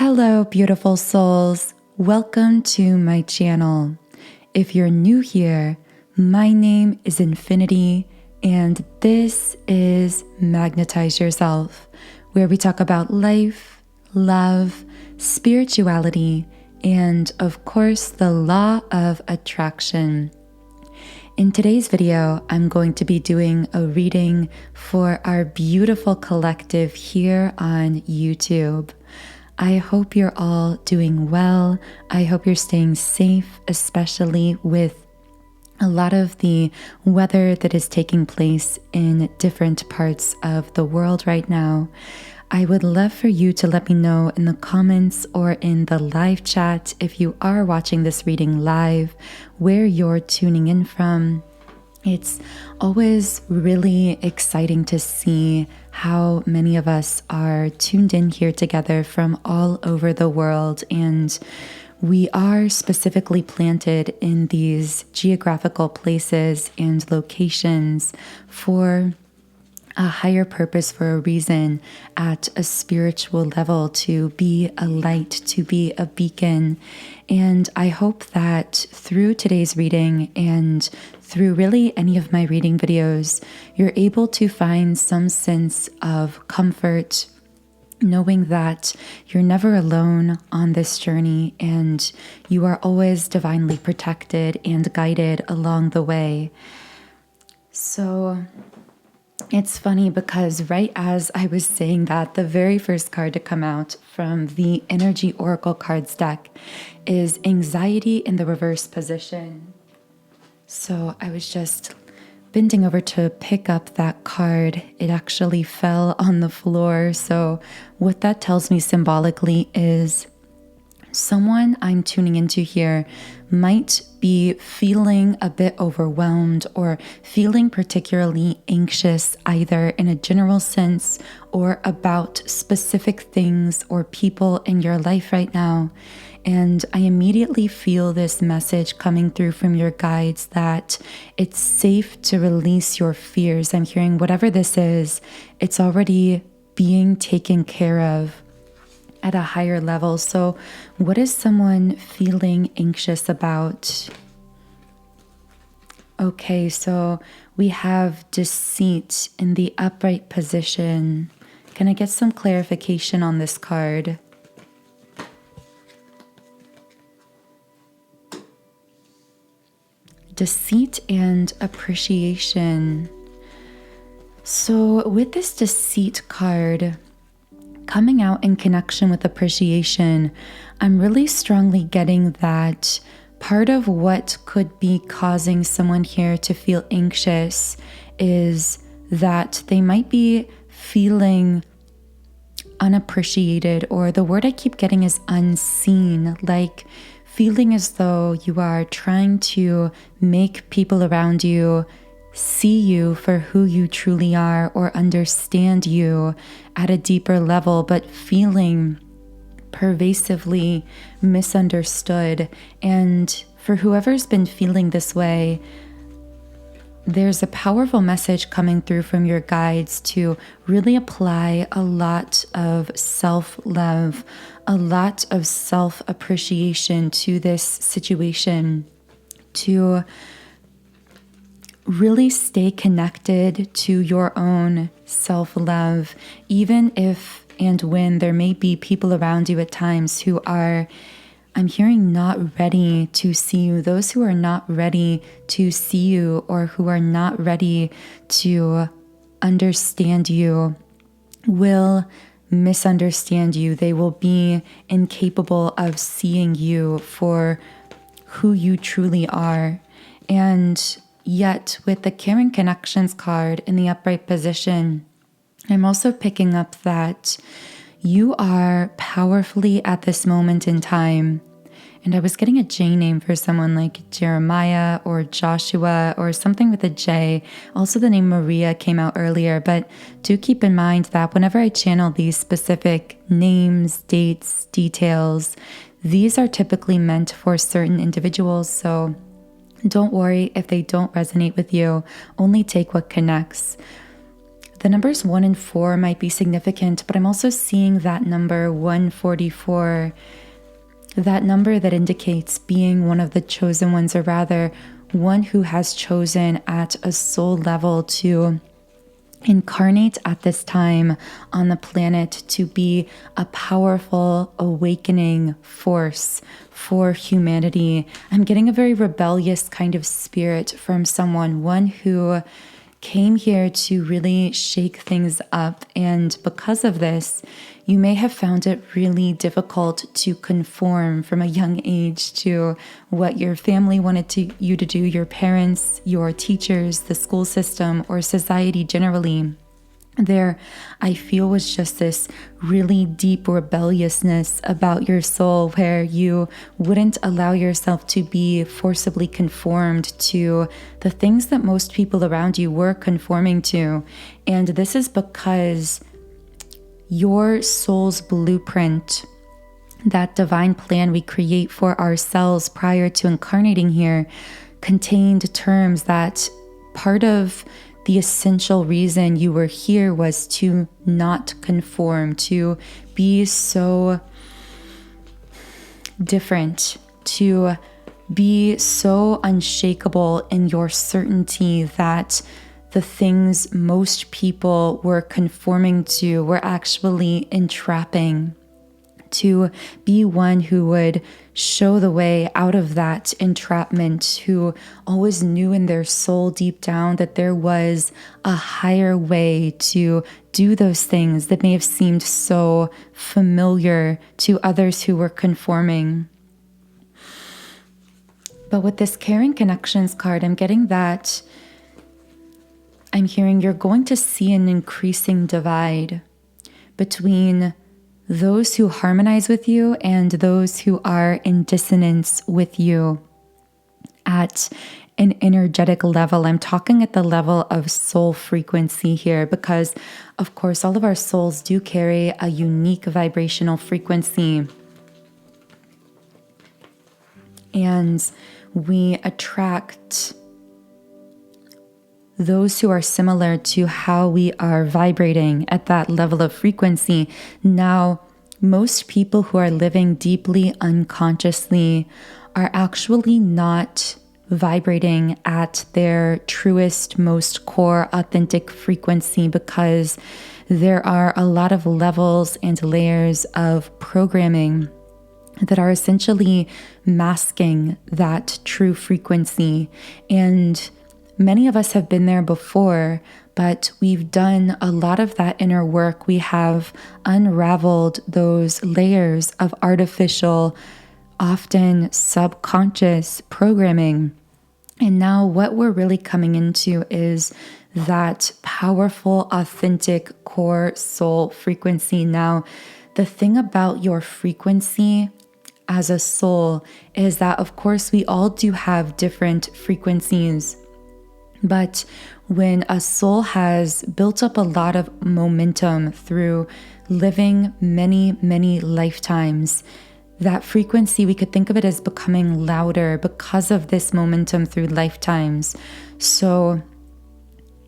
Hello, beautiful souls. Welcome to my channel. If you're new here, my name is Infinity, and this is Magnetize Yourself, where we talk about life, love, spirituality, and of course, the law of attraction. In today's video, I'm going to be doing a reading for our beautiful collective here on YouTube. I hope you're all doing well. I hope you're staying safe, especially with a lot of the weather that is taking place in different parts of the world right now. I would love for you to let me know in the comments or in the live chat, if you are watching this reading live, where you're tuning in from. It's always really exciting to see how many of us are tuned in here together from all over the world, and we are specifically planted in these geographical places and locations for a higher purpose, for a reason, at a spiritual level, to be a light, to be a beacon. And I hope that through today's reading and through really any of my reading videos, you're able to find some sense of comfort, knowing that you're never alone on this journey and you are always divinely protected and guided along the way. So it's funny because right as I was saying that, the very first card to come out from the Energy Oracle cards deck is Anxiety in the reverse position. So I was just bending over to pick up that card. It actually fell on the floor. So what that tells me symbolically is someone I'm tuning into here might be feeling a bit overwhelmed or feeling particularly anxious, either in a general sense or about specific things or people in your life right now. And I immediately feel this message coming through from your guides that it's safe to release your fears. I'm hearing whatever this is, it's already being taken care of at a higher level. So what is someone feeling anxious about? Okay, so we have deceit in the upright position. Can I get some clarification on this card? Deceit and appreciation. So with this deceit card coming out in connection with appreciation, I'm really strongly getting that part of what could be causing someone here to feel anxious is that they might be feeling unappreciated, or the word I keep getting is unseen, like feeling as though you are trying to make people around you see you for who you truly are or understand you at a deeper level, but feeling pervasively misunderstood. And for whoever's been feeling this way, there's a powerful message coming through from your guides to really apply a lot of self-love, a lot of self-appreciation to this situation, to really stay connected to your own self-love, even if and when there may be people around you at times who are, I'm hearing, not ready to see you. Those who are not ready to see you or who are not ready to understand you will misunderstand you. They will be incapable of seeing you for who you truly are. And yet, with the Caring Connections card in the upright position, I'm also picking up that you are powerfully at this moment in time. And I was getting a J name for someone like Jeremiah or Joshua or something with a J. Also, the name Maria came out earlier, but do keep in mind that whenever I channel these specific names, dates, details, these are typically meant for certain individuals. So don't worry if they don't resonate with you. Only take what connects. The numbers 1 and 4 might be significant, but I'm also seeing that number 144, that number that indicates being one of the chosen ones, or rather one who has chosen at a soul level to incarnate at this time on the planet to be a powerful awakening force for humanity. I'm getting a very rebellious kind of spirit from someone, one who came here to really shake things up. And because of this, you may have found it really difficult to conform from a young age to what your family wanted you to do, your parents, your teachers, the school system, or society generally. There, I feel, was just this really deep rebelliousness about your soul where you wouldn't allow yourself to be forcibly conformed to the things that most people around you were conforming to. And this is because your soul's blueprint, that divine plan we create for ourselves prior to incarnating here, contained terms that part of the essential reason you were here was to not conform, to be so different, to be so unshakable in your certainty that the things most people were conforming to were actually entrapping, to be one who would show the way out of that entrapment, who always knew in their soul deep down that there was a higher way to do those things that may have seemed so familiar to others who were conforming. But with this Caring Connections card, I'm getting that I'm hearing you're going to see an increasing divide between those who harmonize with you and those who are in dissonance with you at an energetic level. I'm talking at the level of soul frequency here because, of course, all of our souls do carry a unique vibrational frequency. And we attract those who are similar to how we are vibrating at that level of frequency. Now, most people who are living deeply unconsciously are actually not vibrating at their truest, most core, authentic frequency because there are a lot of levels and layers of programming that are essentially masking that true frequency. And many of us have been there before, but we've done a lot of that inner work. We have unraveled those layers of artificial, often subconscious programming. And now what we're really coming into is that powerful, authentic core soul frequency. Now, the thing about your frequency as a soul is that, of course, we all do have different frequencies. But when a soul has built up a lot of momentum through living many, many lifetimes, that frequency, we could think of it as becoming louder because of this momentum through lifetimes. So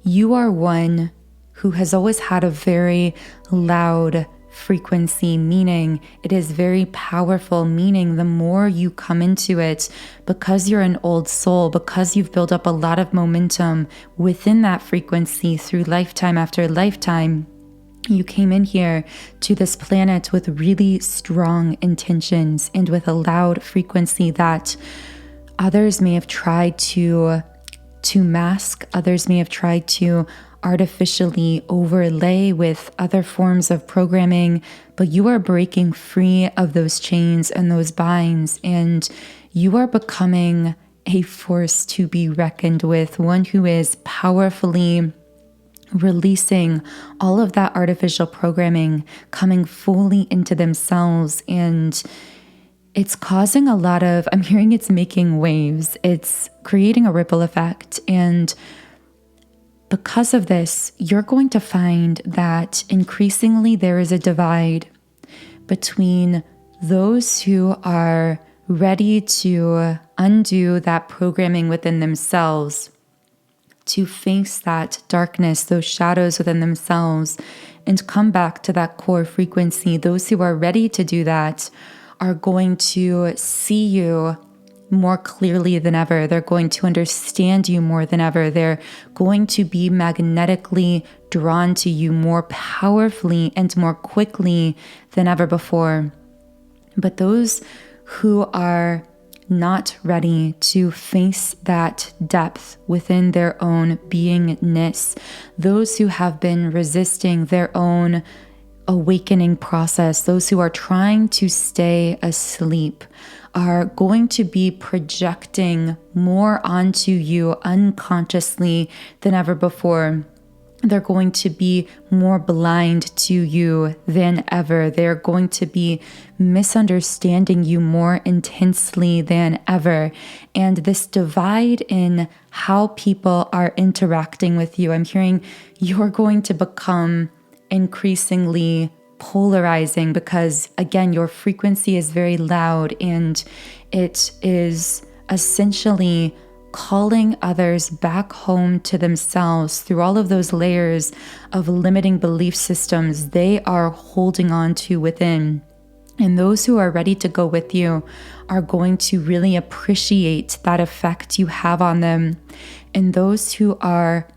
you are one who has always had a very loud frequency, meaning it is very powerful, meaning the more you come into it, because you're an old soul, because you've built up a lot of momentum within that frequency through lifetime after lifetime, you came in here to this planet with really strong intentions and with a loud frequency that others may have tried to mask, others may have tried to artificially overlay with other forms of programming, but you are breaking free of those chains and those binds, and you are becoming a force to be reckoned with, one who is powerfully releasing all of that artificial programming, coming fully into themselves. And it's causing a lot of, I'm hearing it's making waves, it's creating a ripple effect. And because of this, you're going to find that increasingly there is a divide between those who are ready to undo that programming within themselves, to face that darkness, those shadows within themselves, and come back to that core frequency. Those who are ready to do that are going to see you more clearly than ever. They're going to understand you more than ever. They're going to be magnetically drawn to you more powerfully and more quickly than ever before. But those who are not ready to face that depth within their own beingness, those who have been resisting their own awakening process, those who are trying to stay asleep, are going to be projecting more onto you unconsciously than ever before. They're going to be more blind to you than ever. They're going to be misunderstanding you more intensely than ever. And this divide in how people are interacting with you, I'm hearing you're going to become increasingly polarizing because, again, your frequency is very loud and it is essentially calling others back home to themselves through all of those layers of limiting belief systems they are holding on to within. And those who are ready to go with you are going to really appreciate that effect you have on them. And those who are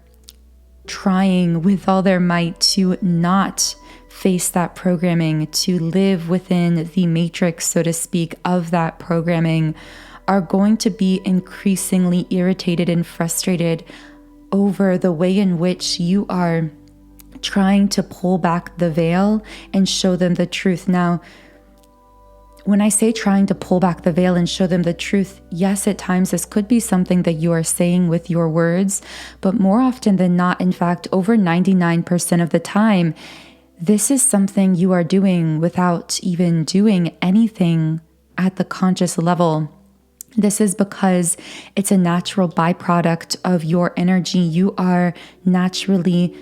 trying with all their might to not face that programming, to live within the matrix, so to speak, of that programming, are going to be increasingly irritated and frustrated over the way in which you are trying to pull back the veil and show them the truth. Now, when I say trying to pull back the veil and show them the truth, yes, at times this could be something that you are saying with your words, but more often than not, in fact, over 99% of the time, this is something you are doing without even doing anything at the conscious level. This is because it's a natural byproduct of your energy. You are naturally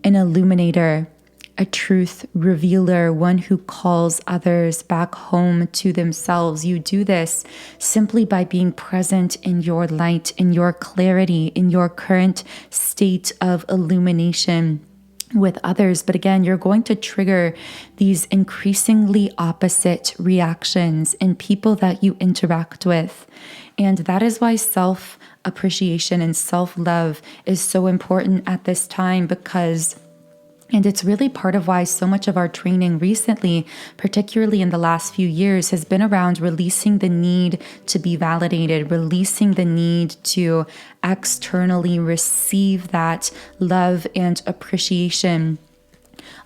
an illuminator, a truth revealer, one who calls others back home to themselves. You do this simply by being present in your light, in your clarity, in your current state of illumination with others. But again, you're going to trigger these increasingly opposite reactions in people that you interact with. And that is why self-appreciation and self-love is so important at this time, and it's really part of why so much of our training recently, particularly in the last few years, has been around releasing the need to be validated, releasing the need to externally receive that love and appreciation.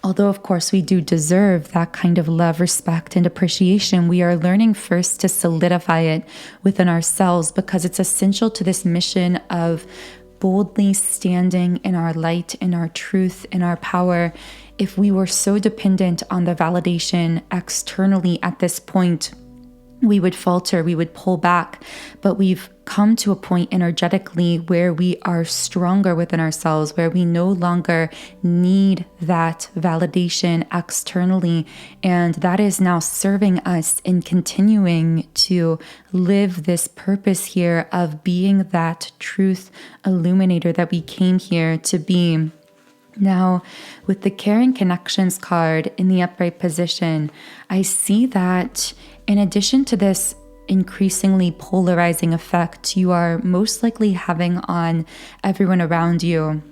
Although, of course, we do deserve that kind of love, respect, and appreciation, we are learning first to solidify it within ourselves because it's essential to this mission of boldly standing in our light, in our truth, in our power. If we were so dependent on the validation externally at this point, we would falter, we would pull back. But we've come to a point energetically where we are stronger within ourselves, where we no longer need that validation externally. And that is now serving us in continuing to live this purpose here of being that truth illuminator that we came here to be. Now, with the Caring Connections card in the upright position, I see that in addition to this increasingly polarizing effect you are most likely having on everyone around you,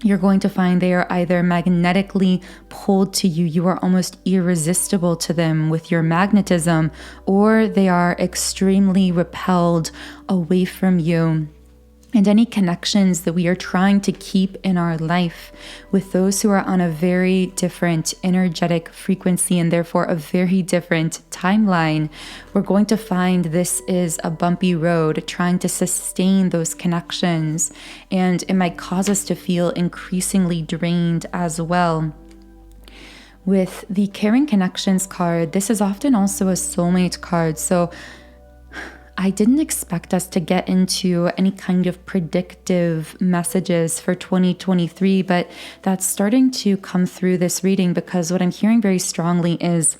you're going to find they are either magnetically pulled to you, you are almost irresistible to them with your magnetism, or they are extremely repelled away from you. And any connections that we are trying to keep in our life with those who are on a very different energetic frequency and therefore a very different timeline, we're going to find this is a bumpy road trying to sustain those connections. And it might cause us to feel increasingly drained as well. With the Caring Connections card, this is often also a soulmate card. So I didn't expect us to get into any kind of predictive messages for 2023, but that's starting to come through this reading because what I'm hearing very strongly is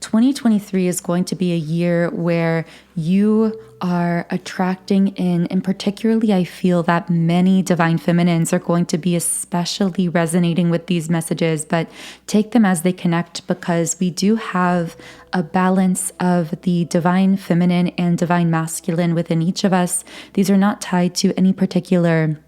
2023 is going to be a year where you are attracting in, and particularly I feel that many divine feminines are going to be especially resonating with these messages, but take them as they connect, because we do have a balance of the divine feminine and divine masculine within each of us. These are not tied to any particular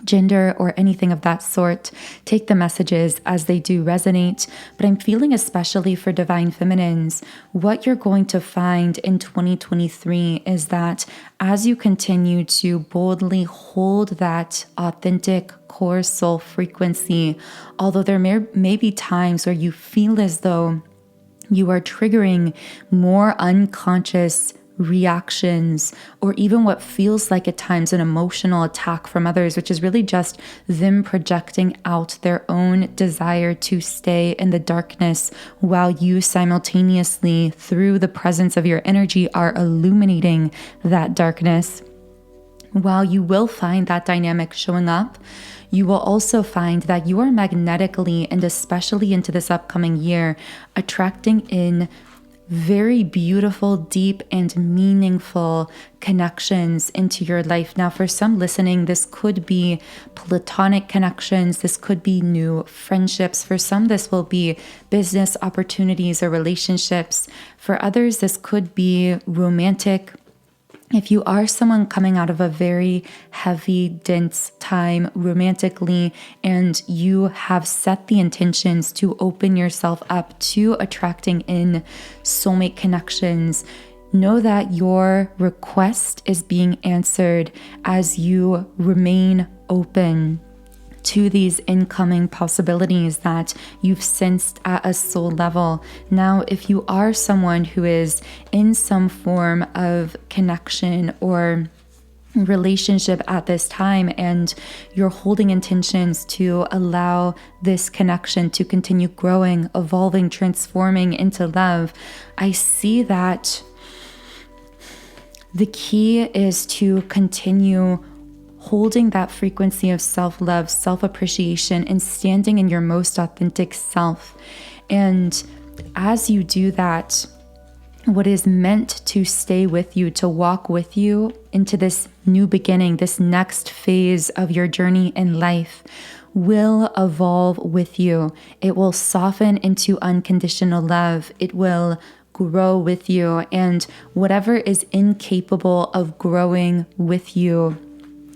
gender or anything of that sort. Take the messages as they do resonate. But I'm feeling, especially for divine feminines, what you're going to find in 2023 is that as you continue to boldly hold that authentic core soul frequency, although there may be times where you feel as though you are triggering more unconscious reactions, or even what feels like at times an emotional attack from others, which is really just them projecting out their own desire to stay in the darkness, while you simultaneously, through the presence of your energy, are illuminating that darkness. While you will find that dynamic showing up, you will also find that you are magnetically, and especially into this upcoming year, attracting in very beautiful, deep, and meaningful connections into your life. Now, for some listening, this could be platonic connections. This could be new friendships. For some, this will be business opportunities or relationships. For others, this could be romantic. If you are someone coming out of a very heavy, dense time romantically, and you have set the intentions to open yourself up to attracting in soulmate connections, know that your request is being answered as you remain open to these incoming possibilities that you've sensed at a soul level. Now, if you are someone who is in some form of connection or relationship at this time, and you're holding intentions to allow this connection to continue growing, evolving, transforming into love, I see that the key is to continue holding that frequency of self-love, self-appreciation, and standing in your most authentic self. And as you do that, what is meant to stay with you, to walk with you into this new beginning, this next phase of your journey in life, will evolve with you. It will soften into unconditional love. It will grow with you. And whatever is incapable of growing with you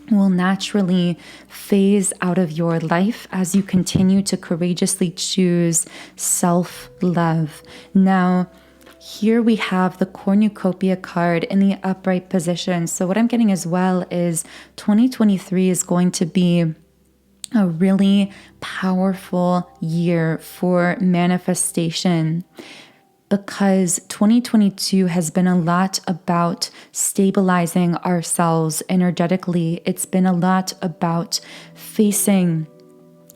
will naturally phase out of your life as you continue to courageously choose self-love. Now, here we have the cornucopia card in the upright position. So what I'm getting as well is 2023 is going to be a really powerful year for manifestation, because 2022 has been a lot about stabilizing ourselves energetically. It's been a lot about facing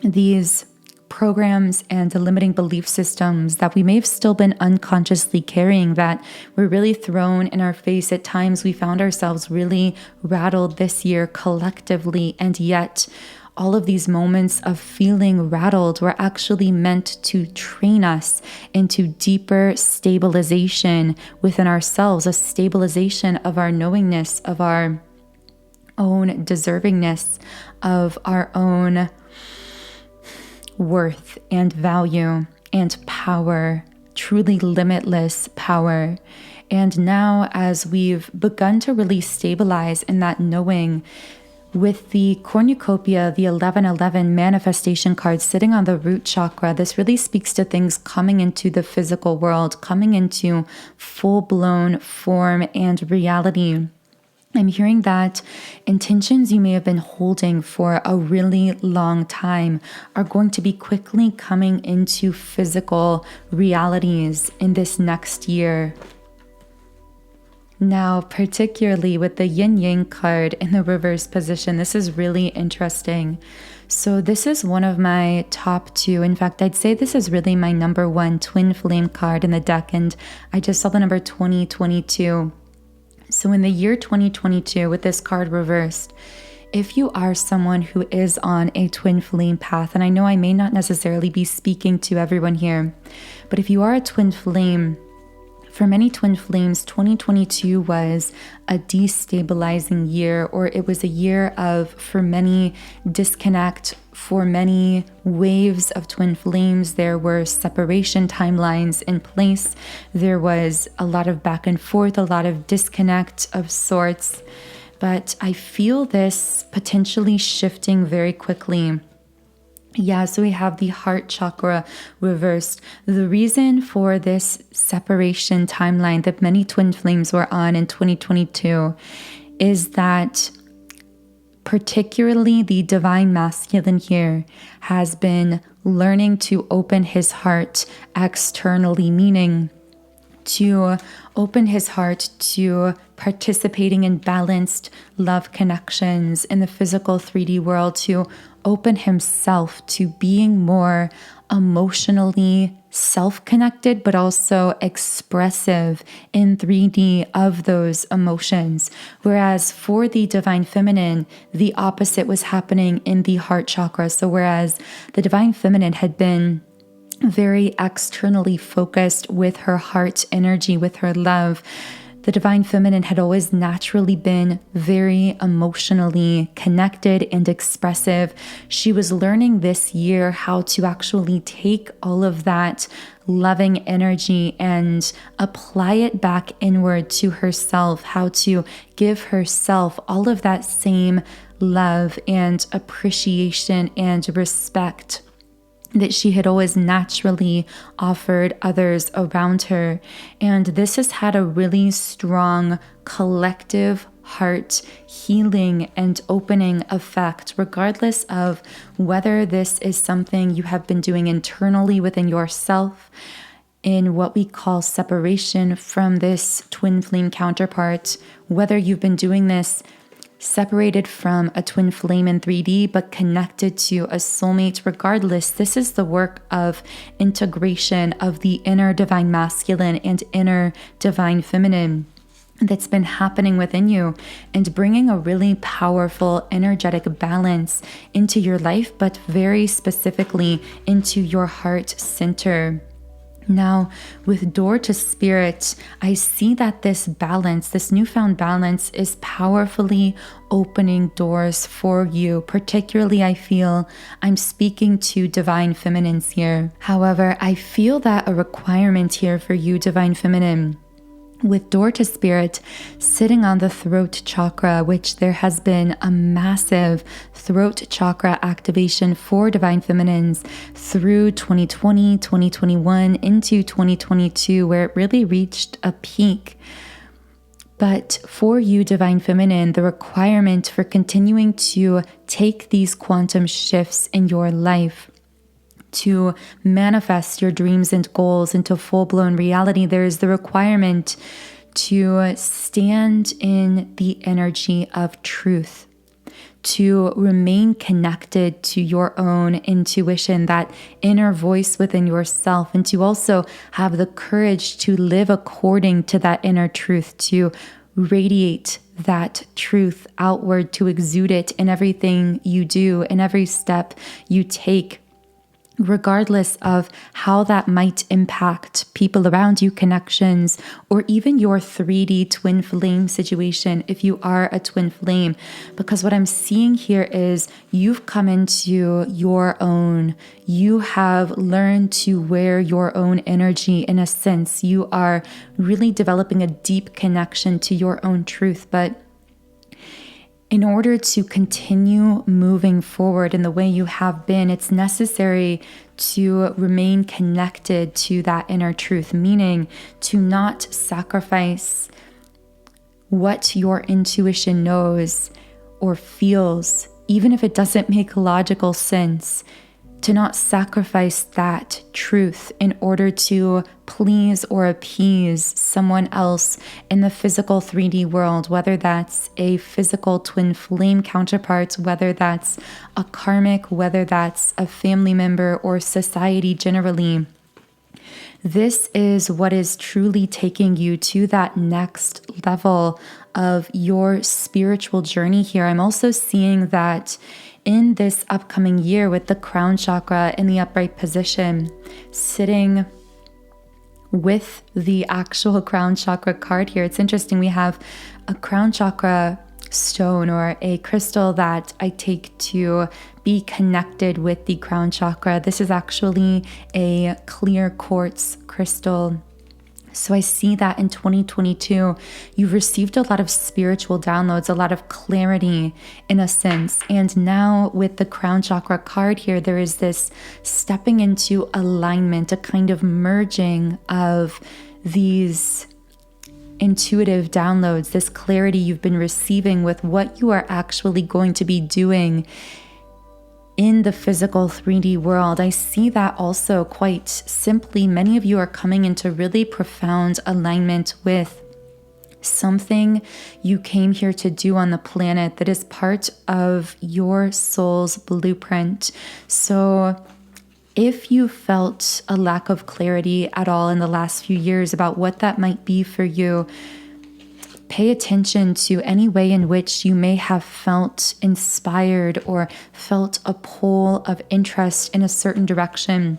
these programs and the limiting belief systems that we may have still been unconsciously carrying, that were really thrown in our face. At times we found ourselves really rattled this year collectively, and yet all of these moments of feeling rattled were actually meant to train us into deeper stabilization within ourselves, a stabilization of our knowingness, of our own deservingness, of our own worth and value and power, truly limitless power. And now, as we've begun to really stabilize in that knowing, with the cornucopia, the 1111 manifestation card sitting on the root chakra, this really speaks to things coming into the physical world, coming into full-blown form and reality. I'm hearing that intentions you may have been holding for a really long time are going to be quickly coming into physical realities in this next year. Now, particularly with the yin yang card in the reverse position, this is really interesting. So this is one of my top two. In fact, I'd say this is really my number one twin flame card in the deck. And I just saw the number 2022. So in the year 2022, with this card reversed, if you are someone who is on a twin flame path, and I know I may not necessarily be speaking to everyone here, but if you are a twin flame, For many twin flames, 2022 was a destabilizing year, or it was a year of, for many, disconnect. For many waves of twin flames, there were separation timelines in place. There was a lot of back and forth, a lot of disconnect of sorts. But I feel this potentially shifting very quickly. Yeah, so we have the heart chakra reversed. The reason for this separation timeline that many twin flames were on in 2022 is that particularly the divine masculine here has been learning to open his heart externally, meaning to open his heart to participating in balanced love connections in the physical 3D world, to open himself to being more emotionally self-connected, but also expressive in 3D of those emotions. Whereas for the divine feminine, the opposite was happening in the heart chakra. So whereas the divine feminine had been very externally focused with her heart energy, with her love, the divine feminine had always naturally been very emotionally connected and expressive. She was learning this year how to actually take all of that loving energy and apply it back inward to herself, how to give herself all of that same love and appreciation and respect that she had always naturally offered others around her. And this has had a really strong collective heart healing and opening effect, regardless of whether this is something you have been doing internally within yourself in what we call separation from this twin flame counterpart, whether you've been doing this separated from a twin flame in 3D, but connected to a soulmate. Regardless, this is the work of integration of the inner divine masculine and inner divine feminine that's been happening within you, and bringing a really powerful energetic balance into your life, but very specifically into your heart center. Now, with door to spirit, I see that this balance, this newfound balance, is powerfully opening doors for you. Particularly, I feel I'm speaking to divine feminines here. However, I feel that a requirement here for you, divine feminine, with door to spirit sitting on the throat chakra, which there has been a massive throat chakra activation for divine feminines through 2020, 2021 into 2022, where it really reached a peak. But for you, divine feminine, the requirement for continuing to take these quantum shifts in your life, to manifest your dreams and goals into full-blown reality, there is the requirement to stand in the energy of truth, to remain connected to your own intuition, that inner voice within yourself, and to also have the courage to live according to that inner truth, to radiate that truth outward, to exude it in everything you do, in every step you take, regardless of how that might impact people around you, connections, or even your 3D twin flame situation if you are a twin flame. Because what I'm seeing here is you've come into your own. You have learned to wear your own energy in a sense. You are really developing a deep connection to your own truth. But in order to continue moving forward in the way you have been, it's necessary to remain connected to that inner truth, meaning to not sacrifice what your intuition knows or feels, even if it doesn't make logical sense, to not sacrifice that truth in order to please or appease someone else in the physical 3D world, whether that's a physical twin flame counterpart, whether that's a karmic, whether that's a family member or society generally. This is what is truly taking you to that next level of your spiritual journey here. I'm also seeing that in this upcoming year with the crown chakra in the upright position, sitting with the actual crown chakra card here. It's interesting. We have a crown chakra stone or a crystal that I take to be connected with the crown chakra. This is actually a clear quartz crystal. So I see that in 2022, you've received a lot of spiritual downloads, a lot of clarity in a sense. And now with the crown chakra card here, there is this stepping into alignment, a kind of merging of these intuitive downloads, this clarity you've been receiving with what you are actually going to be doing in the physical 3D world. I see that also quite simply. Many of you are coming into really profound alignment with something you came here to do on the planet that is part of your soul's blueprint. So if you felt a lack of clarity at all in the last few years about what that might be for you, pay attention to any way in which you may have felt inspired or felt a pull of interest in a certain direction,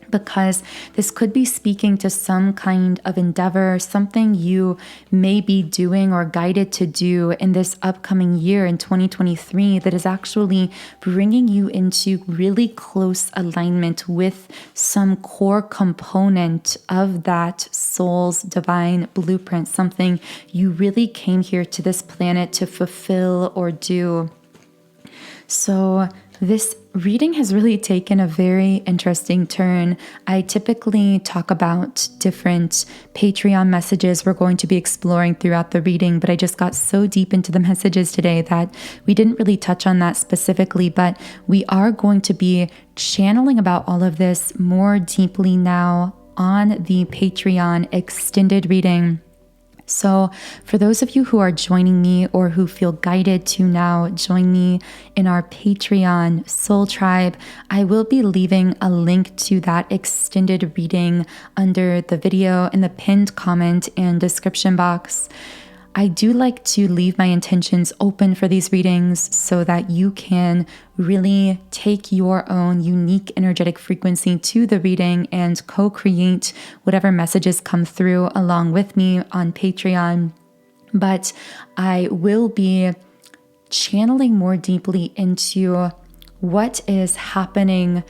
because this could be speaking to some kind of endeavor, something you may be doing or guided to do in this upcoming year in 2023 that is actually bringing you into really close alignment with some core component of that soul's divine blueprint, something you really came here to this planet to fulfill or do. So this reading has really taken a very interesting turn. I typically talk about different Patreon messages we're going to be exploring throughout the reading, but I just got so deep into the messages today that we didn't really touch on that specifically, but we are going to be channeling about all of this more deeply now on the Patreon extended reading. So for those of you who are joining me or who feel guided to now join me in our Patreon Soul Tribe, I will be leaving a link to that extended reading under the video in the pinned comment and description box. I do like to leave my intentions open for these readings so that you can really take your own unique energetic frequency to the reading and co-create whatever messages come through along with me on Patreon. But I will be channeling more deeply into what is happening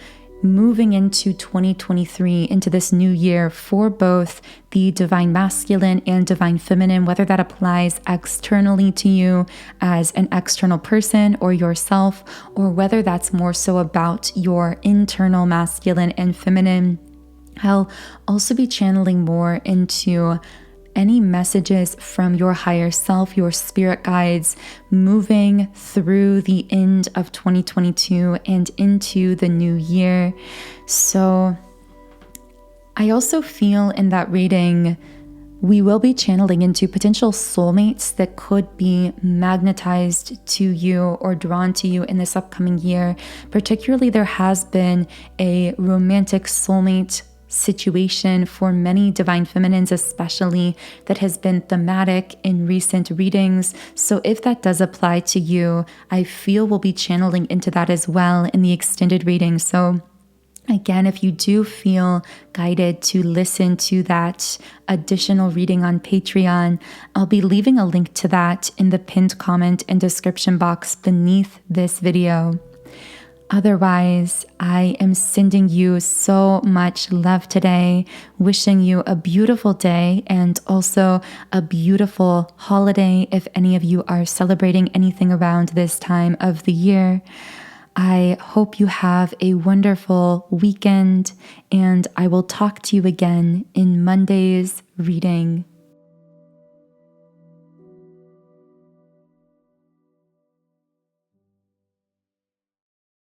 moving into 2023, into this new year for both the divine masculine and divine feminine, whether that applies externally to you as an external person or yourself, or whether that's more so about your internal masculine and feminine. I'll also be channeling more into any messages from your higher self, your spirit guides, moving through the end of 2022 and into the new year. So I also feel in that reading, we will be channeling into potential soulmates that could be magnetized to you or drawn to you in this upcoming year. Particularly, there has been a romantic soulmate situation for many divine feminines, especially, that has been thematic in recent readings. So if that does apply to you, I feel we'll be channeling into that as well in the extended reading. So again, if you do feel guided to listen to that additional reading on Patreon, I'll be leaving a link to that in the pinned comment and description box beneath this video. Otherwise, I am sending you so much love today, wishing you a beautiful day and also a beautiful holiday if any of you are celebrating anything around this time of the year. I hope you have a wonderful weekend, and I will talk to you again in Monday's reading.